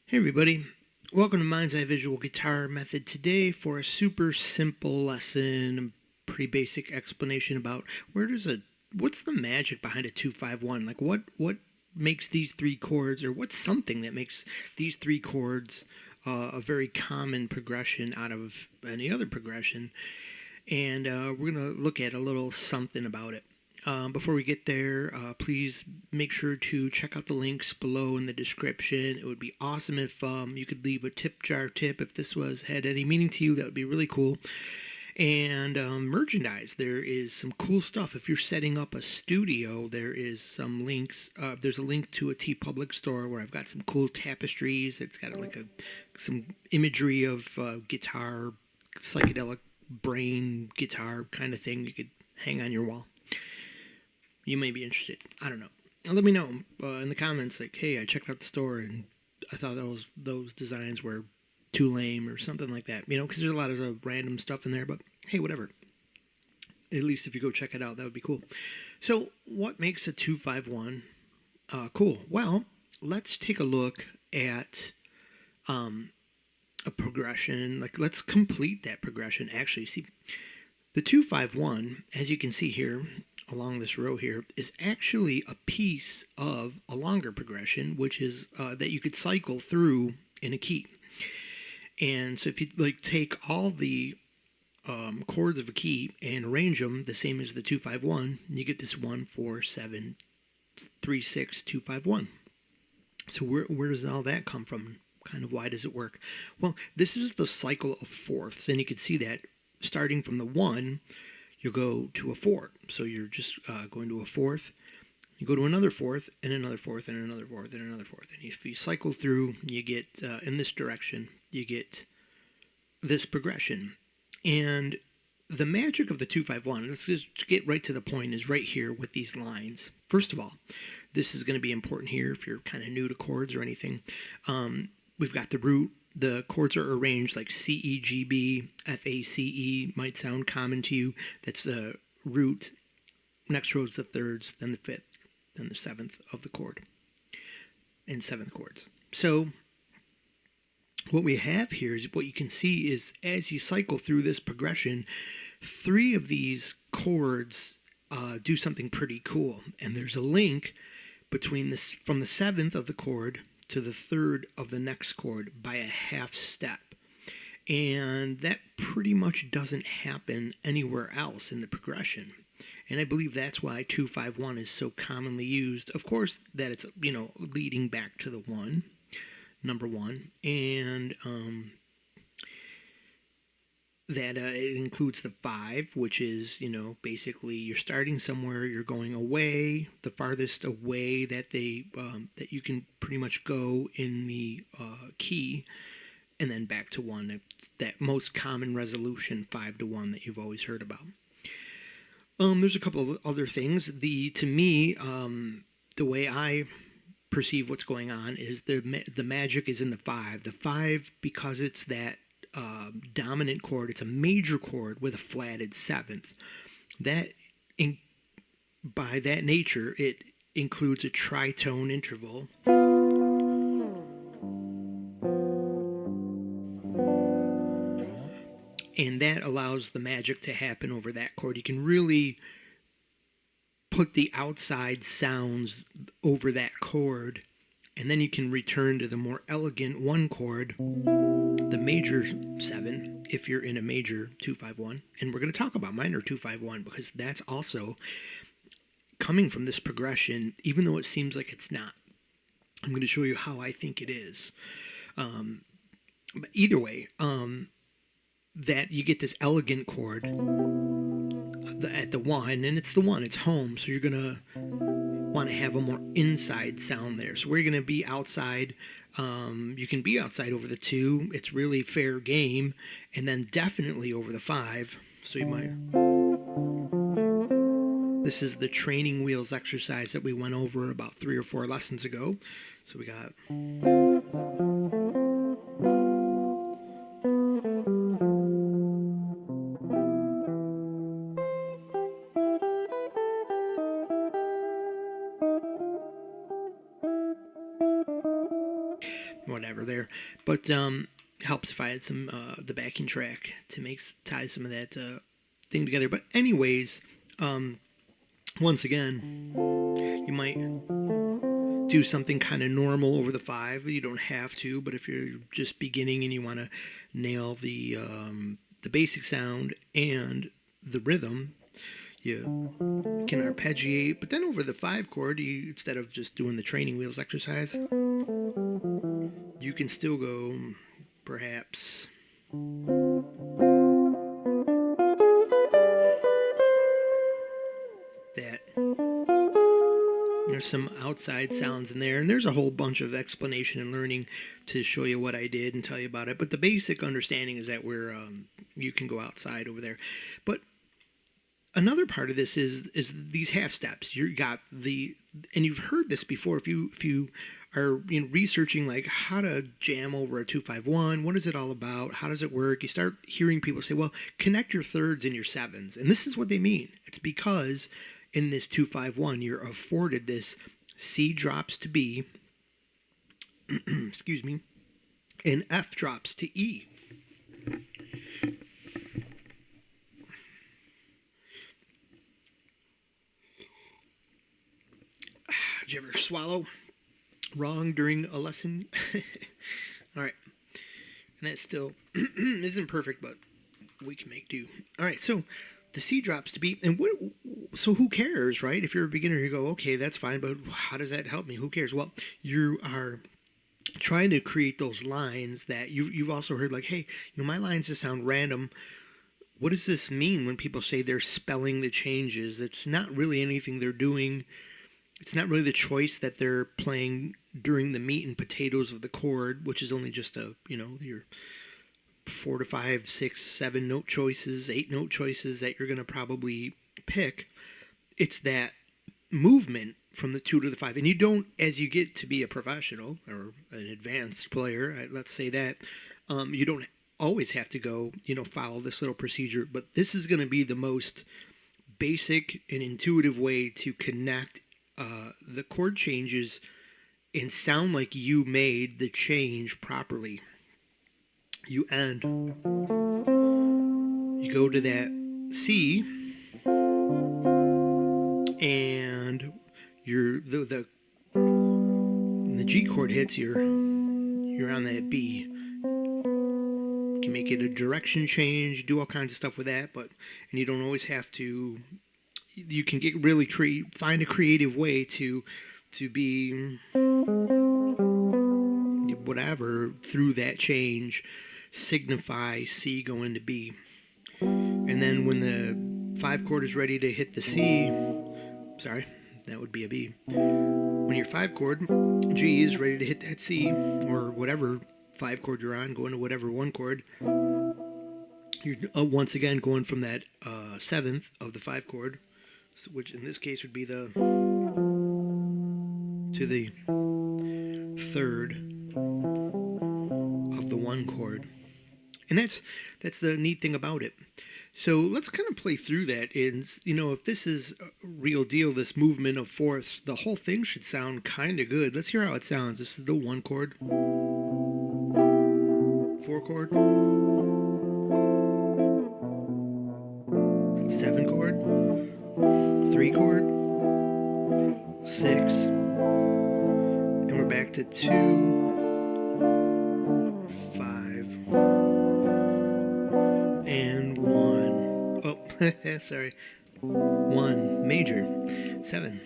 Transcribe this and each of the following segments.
Hey everybody, welcome to Mind's Eye Visual Guitar Method today for a super simple lesson, pretty basic explanation about what's the magic behind a 2-5-1? Like what makes these three chords, or what's something that makes these three chords a very common progression out of any other progression, and we're going to look at a little something about it. Before we get there, please make sure to check out the links below in the description. It would be awesome if you could leave a tip jar tip if this had any meaning to you. That would be really cool. And merchandise, there is some cool stuff. If you're setting up a studio, there is some links. There's a link to a TeePublic store where I've got some cool tapestries. It's got some imagery of guitar, psychedelic brain guitar kind of thing you could hang on your wall. You may be interested. I don't know. Let me know in the comments, like, hey, I checked out the store and I thought those designs were too lame or something like that. Because there's a lot of random stuff in there, but hey, whatever. At least if you go check it out, that would be cool. So, what makes a 2-5-1 cool? Well, let's take a look at a progression. Like, let's complete that progression. Actually, see, the 2-5-1, as you can see here, along this row here, is actually a piece of a longer progression, which is that you could cycle through in a key. And so if you take all the chords of a key and arrange them the same as the 2-5-1, you get this 1-4-7-3-6-2-5-1. So where does all that come from? Kind of why does it work? Well, this is the cycle of fourths, and you can see that starting from the 1, you'll go to a 4. So you're just going to a fourth. You go to another fourth, and another fourth, and another fourth, and another fourth. And if you cycle through, you get, in this direction, you get this progression. And the magic of the 2-5-1, let's just get right to the point, is right here with these lines. First of all, this is going to be important here if you're kind of new to chords or anything. We've got the root. The chords are arranged like C, E, G, B, F, A, C, E. Might sound common to you. That's the root. Next row is the thirds, then the fifth, then the seventh of the chord, and seventh chords. So what we have here is what you can see is as you cycle through this progression, 3 of these chords do something pretty cool. And there's a link between this from the 7th of the chord to the 3rd of the next chord by a half step. And that pretty much doesn't happen anywhere else in the progression. And I believe that's why 2-5-1 is so commonly used. Of course, that it's, leading back to the 1, number 1. And that it includes the 5, which is, basically you're starting somewhere, you're going away, the farthest away that that you can pretty much go in the key, and then back to 1, that most common resolution 5-1 that you've always heard about. There's a couple of other things. To me, the way I perceive what's going on is the magic is in the 5. The 5, because it's that dominant chord. It's a major chord with a flatted 7th. By that nature, it includes a tritone interval. And that allows the magic to happen over that chord. You can really put the outside sounds over that chord, and then you can return to the more elegant 1 chord, the major 7, if you're in a major 2-5-1. And we're going to talk about minor 2-5-1 because that's also coming from this progression, even though it seems like it's not. I'm going to show you how I think it is. But either way, that you get this elegant chord at the 1, and it's the 1, it's home, so you're going to want to have a more inside sound there. So we're going to be outside. You can be outside over the 2. It's really fair game. And then definitely over the 5. So you might... This is the training wheels exercise that we went over about 3 or 4 lessons ago. So we got... whatever there. But helps if I had some the backing track to tie some of that thing together. But anyways, once again, you might do something kind of normal over the 5. You don't have to, but if you're just beginning and you want to nail the basic sound and the rhythm, you can arpeggiate. But then over the 5 chord, instead of just doing the training wheels exercise, you can still go perhaps that. There's some outside sounds in there, and there's a whole bunch of explanation and learning to show you what I did and tell you about it. But the basic understanding is that you can go outside over there. But another part of this is these half steps. You got and you've heard this before. If you are researching like how to jam over a 2-5-1, what is it all about? How does it work? You start hearing people say, "Well, connect your thirds and your sevens," and this is what they mean. It's because in this 2-5-1, you're afforded this C drops to B, excuse me, and F drops to E. Did you ever swallow wrong during a lesson? All right. And that still isn't perfect, but we can make do. All right, so the C drops to B, and so who cares, right? If you're a beginner, you go, okay, that's fine, but how does that help me? Who cares? Well, you are trying to create those lines that you've also heard, like, hey, my lines just sound random. What does this mean when people say they're spelling the changes? It's not really anything they're doing. It's not really the choice that they're playing during the meat and potatoes of the chord, which is only just your 4 to 5, 6, 7 note choices, 8 note choices that you're going to probably pick. It's that movement from the 2 to the 5. And you don't, as you get to be a professional or an advanced player, let's say that, you don't always have to go, follow this little procedure. But this is going to be the most basic and intuitive way to connect the chord changes and sound like you made the change properly. You end. You go to that C, and the G chord hits. You're on that B. You can make it a direction change, do all kinds of stuff with that, and you don't always have to. You can get really find a creative way to be whatever through that change. Signify C going to B. And then when the 5 chord is ready to hit the C, that would be a B. When your 5 chord, G, is ready to hit that C, or whatever 5 chord you're on, going to whatever 1 chord, you're once again going from that 7th of the 5 chord, which in this case would be to the 3rd of the 1 chord. And that's the neat thing about it. So let's kind of play through that. And, if this is a real deal, this movement of fourths, the whole thing should sound kind of good. Let's hear how it sounds. This is the 1 chord, 4 chord, 7 chord, 3 chord, 6, and we're back to 2, 5, and 1. Oh, sorry. 1 major, 7.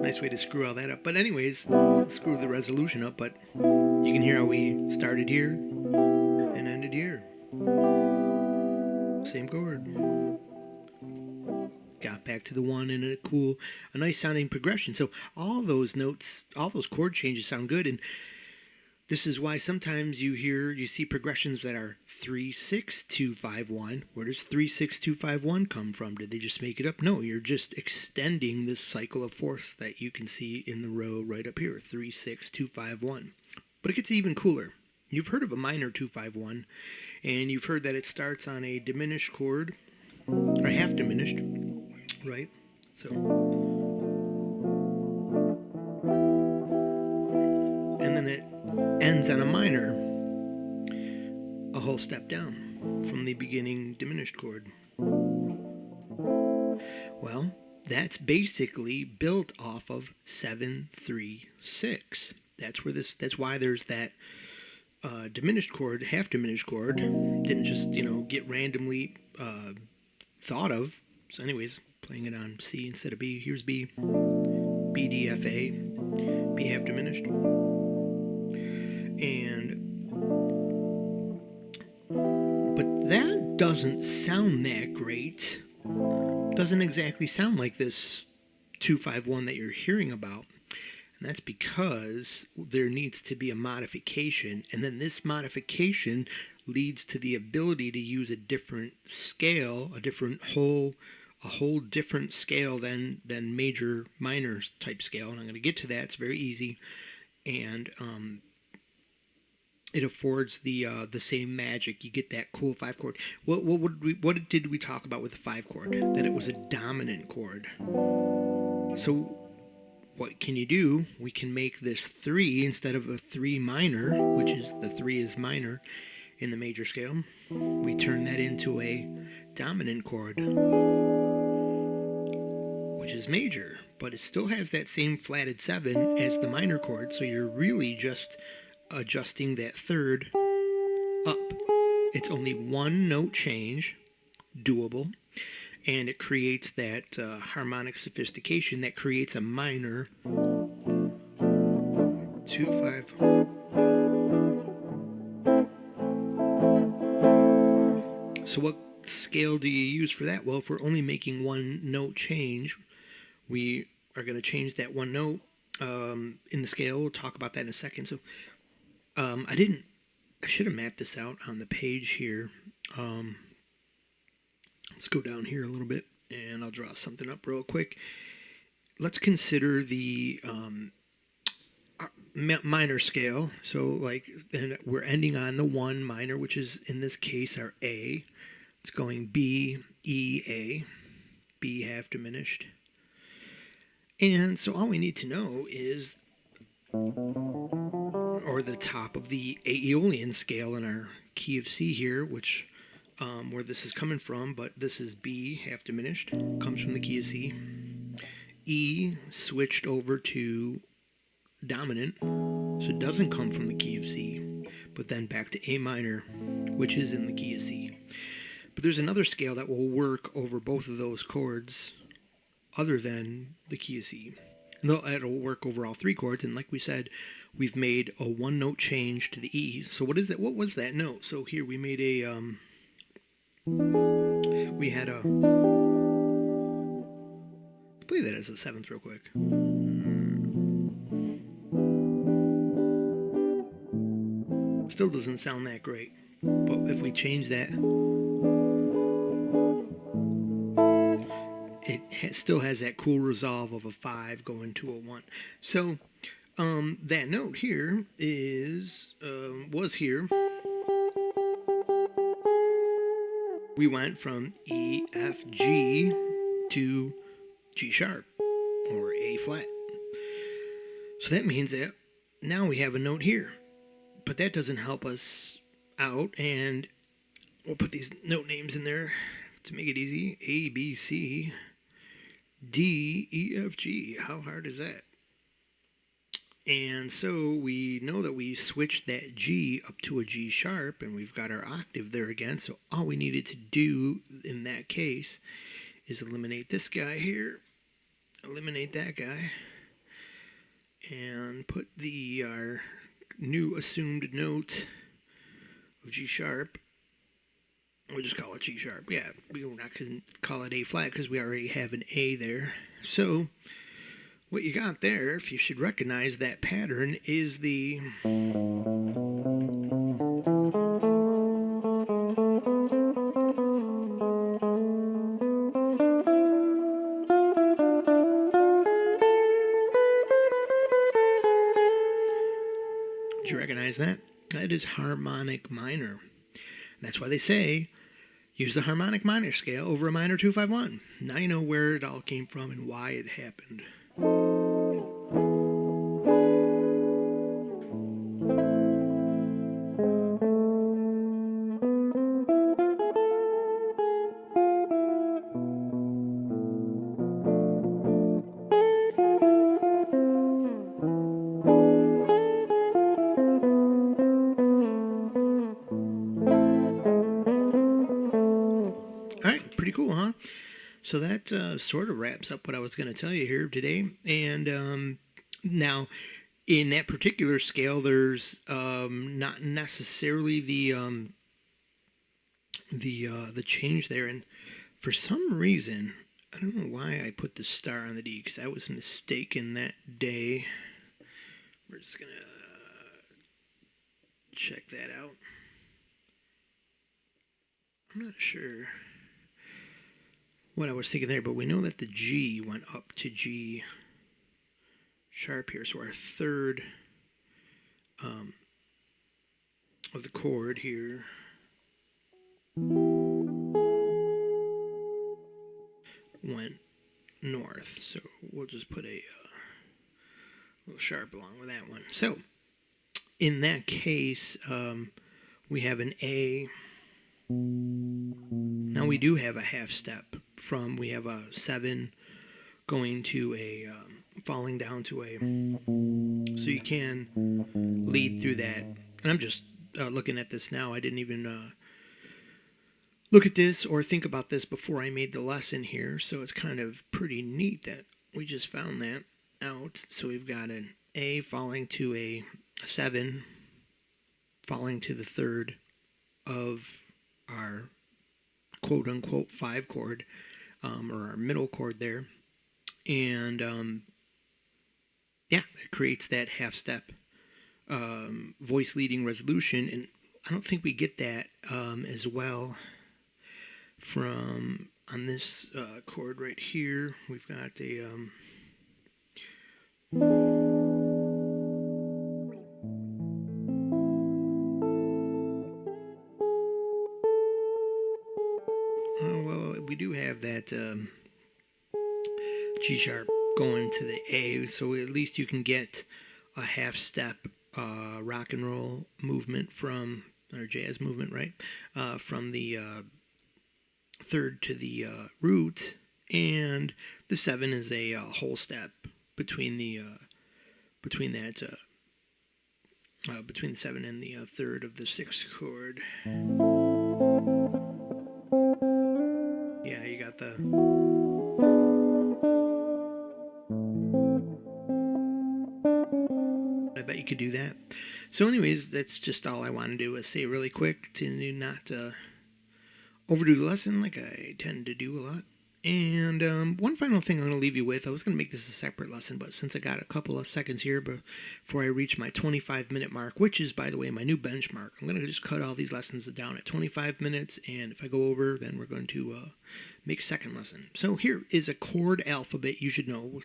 Nice way to screw all that up. But anyways, screw the resolution up, but you can hear how we started here and ended here. Same chord. Got back to the 1 in a nice sounding progression. So all those notes, all those chord changes sound good, and this is why sometimes you see progressions that are 3-6-2-5-1. Where does 3-6-2-5-1 come from? Did they just make it up? No, you're just extending this cycle of fourths that you can see in the row right up here, 3-6-2-5-1. But it gets even cooler. You've heard of a minor 2-5-1, and you've heard that it starts on a diminished chord, or half diminished, right? and then it ends on a minor, a whole step down from the beginning diminished chord. Well, that's basically built off of 7-3-6. That's why there's that diminished chord, half diminished chord. Didn't just get randomly thought of. So, anyways, playing it on C instead of B. Here's B, B D F A, B half diminished, but that doesn't sound that great. Doesn't exactly sound like this 2-5-1 that you're hearing about. And that's because there needs to be a modification, and then this modification leads to the ability to use a different scale, a whole different scale than major minor type scale. And I'm going to get to that. It's very easy, and it affords the same magic. You get that cool 5 chord. What did we talk about with the 5 chord? That it was a dominant chord. So what can you do? We can make this 3 instead of a 3 minor, which is the 3 is minor in the major scale. We turn that into a dominant chord, which is major, but it still has that same flatted 7 as the minor chord. So you're really just adjusting that third up. It's only one note change, doable, and it creates that harmonic sophistication that creates a minor 2-5. So what scale do you use for that? Well, if we're only making one note change, we are going to change that one note in the scale. We'll talk about that in a second. So I should have mapped this out on the page here. Let's go down here a little bit, and I'll draw something up real quick. Let's consider the minor scale. So, and we're ending on the 1 minor, which is in this case our A. It's going B, E, A, B half diminished. And so all we need to know is, or the top of the Aeolian scale in our key of C here, which where this is coming from, but this is B half diminished, comes from the key of C. E switched over to dominant, so it doesn't come from the key of C, but then back to A minor, which is in the key of C. But there's another scale that will work over both of those chords other than the key of C. And it'll work over all 3 chords, and like we said, we've made a 1 note change to the E. So what is that? What was that note? So here we made a we had a, let's play that as a 7th real quick. Still doesn't sound that great, but if we change that, it still has that cool resolve of a 5 going to a 1. So that note here was here. We went from E, F, G to G sharp or A flat. So that means that now we have a note here, but that doesn't help us out, and we'll put these note names in there to make it easy. A, B, C, D, E, F, G. How hard is that? And so we know that we switched that G up to a G sharp, and we've got our octave there again. So all we needed to do in that case is eliminate this guy here, eliminate that guy, and put our new assumed note of G sharp. We'll just call it G sharp. Yeah, we're not going to call it A flat because we already have an A there. So what you got there, if you should recognize that pattern, is the Did you recognize that? That is harmonic minor. That's why they say use the harmonic minor scale over a minor 2-5-1. Now you know where it all came from and why it happened. cool, huh? So that sort of wraps up what I was going to tell you here today. And now, in that particular scale, there's not necessarily the change there, and for some reason, I don't know why I put the star on the D, because I was mistaken that day. We're just gonna check that out. I'm not sure what I was thinking there, but we know that the G went up to G sharp here, so our third of the chord here went north, so we'll just put a little sharp along with that one. So in that case, we have an A. Now we do have a half step from, we have a 7 going to a, falling down to a, so you can lead through that. And I'm just looking at this now. I didn't even look at this or think about this before I made the lesson here, so it's kind of pretty neat that we just found that out. So we've got an A falling to a 7, falling to the third of our quote-unquote 5 chord, or our middle chord there. And yeah, it creates that half step voice leading resolution, and I don't think we get that as well from on this chord right here. We've got a well, we do have that G sharp going to the A, so at least you can get a half step rock and roll movement from, or jazz movement, right? From the third to the root, and the 7 is a whole step between the between that between the 7 and the third of the 6th chord. Yeah, you got the. I bet you could do that. So anyways, that's just all I want to do is say really quick to not overdo the lesson like I tend to do a lot. And one final thing I'm going to leave you with. I was going to make this a separate lesson, but since I got a couple of seconds here before I reach my 25-minute mark, which is, by the way, my new benchmark, I'm going to just cut all these lessons down at 25 minutes, and if I go over, then we're going to make a second lesson. So here is a chord alphabet you should know.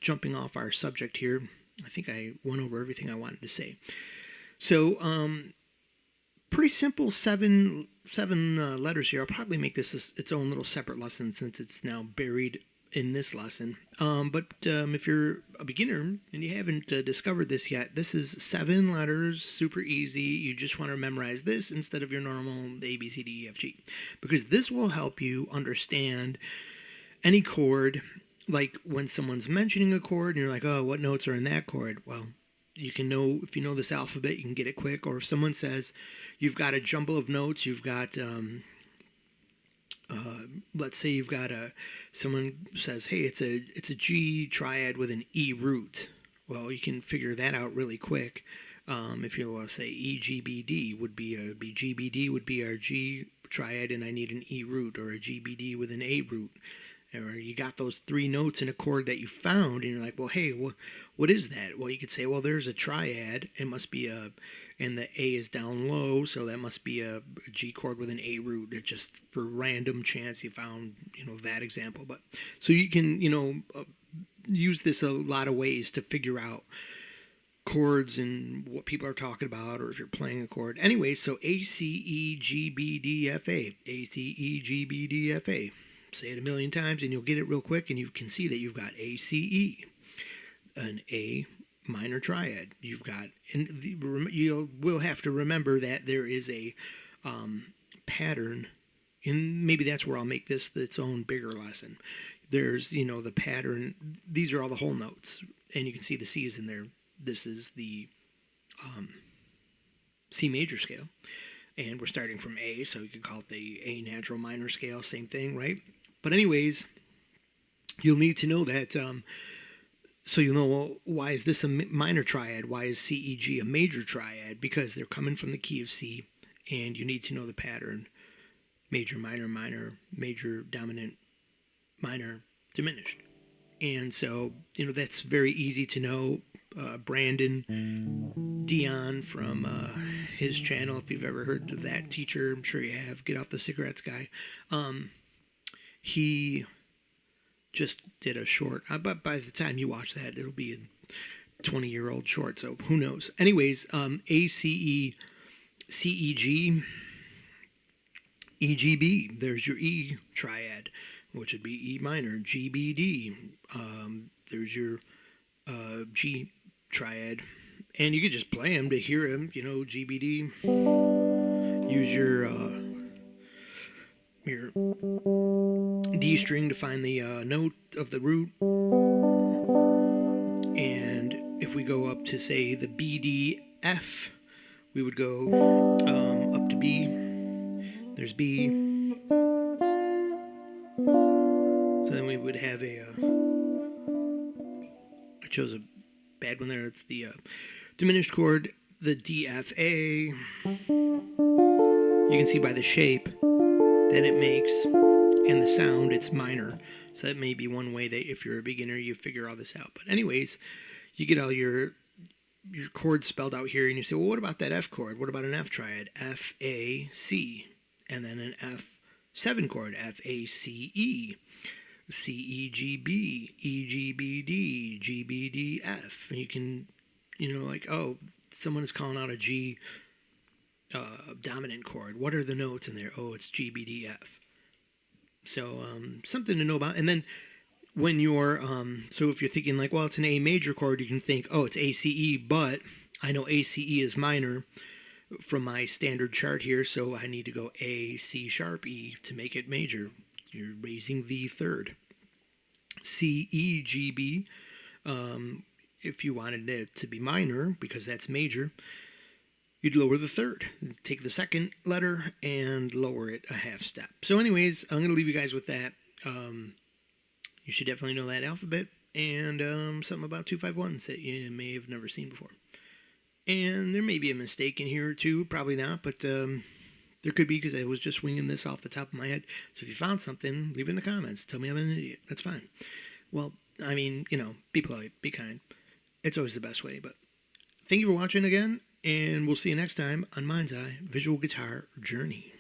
Jumping off our subject here, I think I went over everything I wanted to say. So, pretty simple, seven letters here. I'll probably make this its own little separate lesson since it's now buried in this lesson. But if you're a beginner and you haven't discovered this yet, this is 7 letters, super easy. You just want to memorize this instead of your normal A, B, C, D, E, F, G, because this will help you understand any chord. Like when someone's mentioning a chord and you're like, oh, what notes are in that chord? Well, you can know, if you know this alphabet, you can get it quick. Or if someone says you've got a jumble of notes, you've got, let's say you've got someone says, hey, it's a G triad with an E root. Well, you can figure that out really quick. If you want to say E, G, B, D would be G, B, D would be our G triad, and I need an E root, or a G, B, D with an A root. Or you got those 3 notes in a chord that you found, and you're like, well, hey, what is that? Well, you could say, well, there's a triad. It must be and the A is down low, so that must be a G chord with an A root. It just, for random chance, you found, that example. But so you can, use this a lot of ways to figure out chords and what people are talking about, or if you're playing a chord. Anyway, so A, C, E, G, B, D, F, A. A, C, E, G, B, D, F, A. Say it a million times and you'll get it real quick, and you can see that you've got A, C, E, an A minor triad. You've got, and you will have to remember that there is a pattern, and maybe that's where I'll make this its own bigger lesson. There's, the pattern. These are all the whole notes, and you can see the C is in there. This is the C major scale. and we're starting from A, so you could call it the A natural minor scale, same thing, right? But anyways, you'll need to know that. So you'll know, well, why is this a minor triad? Why is C, E, G a major triad? Because they're coming from the key of C, and you need to know the pattern: major, minor, minor, major, dominant, minor, diminished. And so, that's very easy to know. Brandon Dion from his channel, if you've ever heard of that teacher, I'm sure you have. Get Off the Cigarettes guy. He just did a short. But by the time you watch that, it'll be a 20-year-old short, so who knows. Anyways, A, C, E, C, E, G, E, G, B. There's your E triad, which would be E minor, G, B, D. There's your G triad. And you could just play them to hear them, G, B, D. Use your D string to find the note of the root. And if we go up to, say, the B, D, F, we would go up to B. There's B. So then we would have I chose a bad one there. It's the diminished chord, the D, F, A. You can see by the shape that it makes and the sound, it's minor. So that may be one way that if you're a beginner, you figure all this out. But anyways, you get all your chords spelled out here, and you say, well, what about that F chord? What about an F triad? F, A, C. And then an F7 chord, F, A, C, E. C, E, G, B, E, G, B, D, G, B, D, F. And you can, like, oh, someone is calling out a G dominant chord. What are the notes in there? Oh, it's G, B, D, F. So something to know about. And then when you're, so if you're thinking like, well, it's an A major chord, you can think, oh, it's A, C, E, but I know A, C, E is minor from my standard chart here, so I need to go A, C sharp, E to make it major. You're raising the third. C, E, G, B. If you wanted it to be minor, because that's major, you'd lower the third. Take the second letter and lower it a half step. So anyways, I'm going to leave you guys with that. You should definitely know that alphabet and something about 251s that you may have never seen before. And there may be a mistake in here too, probably not, but there could be, because I was just winging this off the top of my head. So if you found something, leave it in the comments. Tell me I'm an idiot. That's fine. Well, I mean, be polite, be kind. It's always the best way. But thank you for watching again, and we'll see you next time on Mind's Eye Visual Guitar Journey.